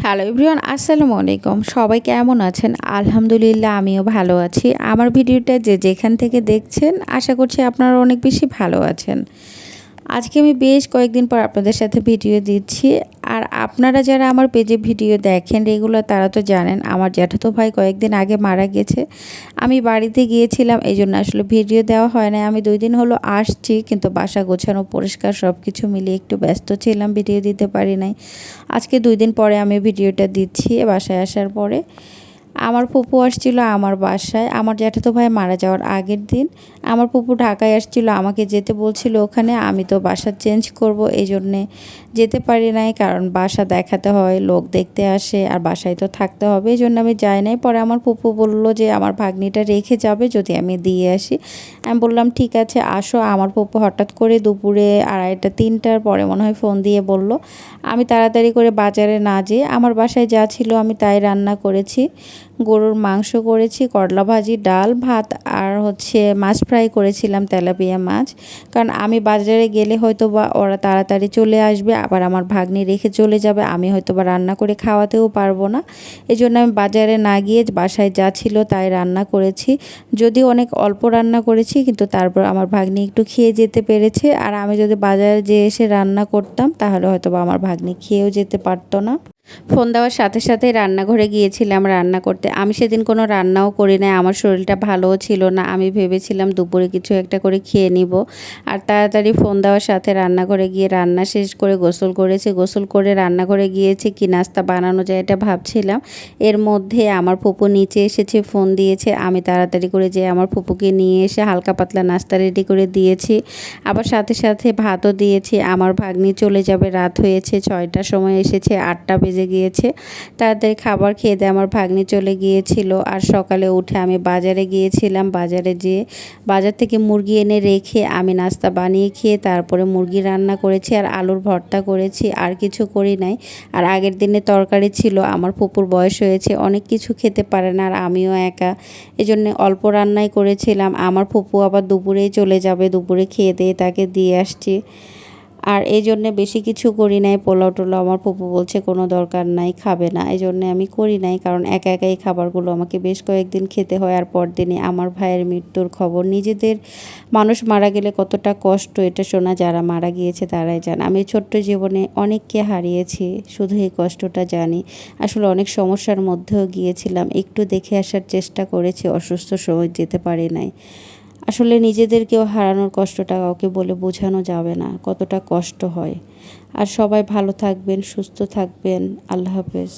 Hello everyone, আসসালামু আলাইকুম। সবাই কেমন আছেন? আলহামদুলিল্লাহ, আমিও ভালো আছি। আমার ভিডিওটা যে যেখান থেকে দেখছেন, আশা করছি আপনারা অনেক বেশি ভালো আছেন। আজকে আমি বেশ কয়েকদিন পর আপনাদের সাথে ভিডিও দিচ্ছি। আর আপনারা যারা আমার পেজে ভিডিও দেখেন রেগুলার, তারা তো জানেন আমার জ্যাঠাতো ভাই কয়েকদিন আগে মারা গেছে। আমি বাড়িতে গিয়েছিলাম, এই জন্য আসলে ভিডিও দেওয়া হয় না। আমি 2 দিন হলো আসছি, কিন্তু বাসা গোছানো পরিষ্কার সব কিছু মিলিয়ে একটু ব্যস্ত ছিলাম, ভিডিও দিতে পারি নাই। আজকে 2 দিন পরে আমি ভিডিওটা দিচ্ছি বাসায় আসার পরে। আমার ফুপু আসছিল আমার বাসায় আমার জ্যাঠাতো ভাই মারা যাওয়ার আগের দিন। আমার ফুপু ঢাকায় আসছিল, আমাকে যেতে বলছিল ওখানে। আমি তো বাসা চেঞ্জ করব, এই জন্যে যেতে পারি নাই, কারণ বাসা দেখাতে হয়, লোক দেখতে আসে, আর বাসায় তো থাকতে হবে, এই জন্য আমি যাই নাই। পরে আমার ফুপু বলল যে আমার ভাগ্নিটা রেখে যাবে যদি আমি দিয়ে আসি। আমি বললাম ঠিক আছে আসো। আমার ফুপু হঠাৎ করে দুপুরে 2:30 3টার পরে মনে হয় ফোন দিয়ে বলল। আমি তাড়াতাড়ি করে বাজারে না যেয়ে আমার বাসায় যা ছিল আমি তাই রান্না করেছি। গরুর মাংস করেছি, করলা ভাজি, ডাল, ভাত, আর মাছ ফ্রাই করেছিলাম, তেলাপিয়া মাছ। কারণ আমি বাজারে গেলে হয়তো বা ওরা তাড়াতাড়ি চলে আসবে, আবার আমার ভাগ্নি রেখে চলে যাবে, আমি হয়তো বা রান্না করে খাওয়াতেও পারবো না। এই জন্য আমি বাজারে না গিয়ে বাসায় যা ছিল তাই রান্না করেছি। যদিও অনেক অল্প রান্না করেছি, কিন্তু তারপর আমার ভাগ্নি একটু খেয়ে যেতে পেরেছে। আর আমি যদি বাজারে যেয়ে এসে রান্না করতাম, তাহলে হয়তো বা আমার ভাগ্নি খেয়েও যেতে পারতো না। ফোন দেওয়ার সাথে সাথেই রান্নাঘরে গিয়েছিলাম রান্না করতে। আমি সেদিন কোনো রান্নাও করি নাই, আমার শরীরটা ভালোও ছিল না। আমি ভেবেছিলাম দুপুরে কিছু একটা করে খেয়ে নিব। আর তাড়াতাড়ি ফোন দেওয়ার সাথে রান্নাঘরে গিয়ে রান্না শেষ করে গোসল করেছি। গোসল করে রান্নাঘরে গিয়েছি, কি নাস্তা বানানো যায় এটা ভাবছিলাম। এর মধ্যে আমার ফুপু নিচে এসেছে, ফোন দিয়েছে। আমি তাড়াতাড়ি করে যেয়ে আমার ফুপুকে নিয়ে এসে হালকা পাতলা নাস্তা রেডি করে দিয়েছি। আবার সাথে সাথে ভাতও দিয়েছি। আমার ভাগ্নি চলে যাবে, রাত হয়েছে, 6টার সময় এসেছে, 8টা বেজে গিয়েছে। তাড়াতাড়ি খাবার খেয়ে দিয়ে আমার ভাগ্নি চলে গিয়েছিল। আর সকালে উঠে আমি বাজারে গিয়েছিলাম। বাজারে যেয়ে বাজার থেকে মুরগি এনে রেখে আমি নাস্তা বানিয়ে খেয়ে তারপরে মুরগি রান্না করেছি, আর আলুর ভর্তা করেছি, আর কিছু করি নাই। আর আগের দিনে তরকারি ছিল। আমার ফুপুর বয়স হয়েছে, অনেক কিছু খেতে পারে না, আর আমিও একা, এজন্য অল্প রান্নাই করেছিলাম। আমার ফুপু আবার দুপুরেই চলে যাবে, দুপুরে খেয়ে দিয়ে তাকে দিয়ে আসছি। আর এই জন্যে বেশি কিছু করি নাই। পোলাও টোলাও আমার ফুপু বলছে কোনো দরকার নাই, খাবে না, এই জন্যে আমি করি নাই। কারণ একা একা এই খাবারগুলো আমাকে বেশ কয়েকদিন খেতে হয়। আর পরদিনই আমার ভাইয়ের মৃত্যুর খবর। নিজেদের মানুষ মারা গেলে কতটা কষ্ট, এটা শোনা যারা মারা গিয়েছে তারাই জানে। আমি ছোট্ট জীবনে অনেককে হারিয়েছি, শুধু এই কষ্টটা জানি। আসলে অনেক সমস্যার মধ্যেও গিয়েছিলাম, একটু দেখে আসার চেষ্টা করেছি, অসুস্থ সময় যেতে পারি নাই। আসলে নিজেদেরকেও হারানোর কষ্টটা কাউকে বলে বোঝানো যাবে না, কতটা কষ্ট হয়। আর সবাই ভালো থাকবেন, সুস্থ থাকবেন। আল্লাহ হাফেজ।